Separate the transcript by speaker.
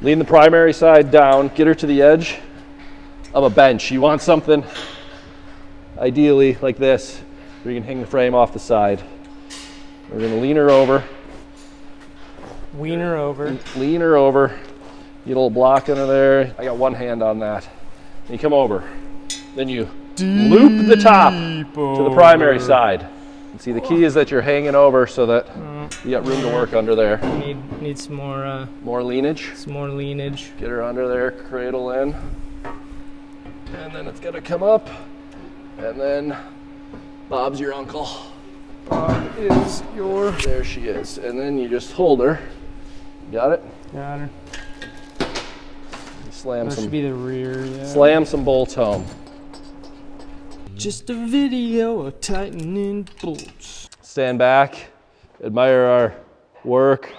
Speaker 1: Lean the primary side down, get her to the edge of a bench. You want something ideally like this, where you can hang the frame off the side. We're gonna lean her over.
Speaker 2: Lean her over.
Speaker 1: Lean her over. Get a little block under there. I got one hand on that. And you come over. Then you loop the top to the primary side. And see, the key is that you're hanging over so that you got room to work under there.
Speaker 2: Need some more
Speaker 1: more leanage.
Speaker 2: Some more leanage.
Speaker 1: Get her under there, cradle in. And then it's gonna come up. And then Bob's your uncle.
Speaker 2: Bob is your...
Speaker 1: There she is. And then you just hold her. Got it?
Speaker 2: Got her.
Speaker 1: Slam
Speaker 2: That
Speaker 1: some,
Speaker 2: should be the rear, yeah.
Speaker 1: Slam some bolts home.
Speaker 2: Just a video of tightening bolts.
Speaker 1: Stand back, admire our work.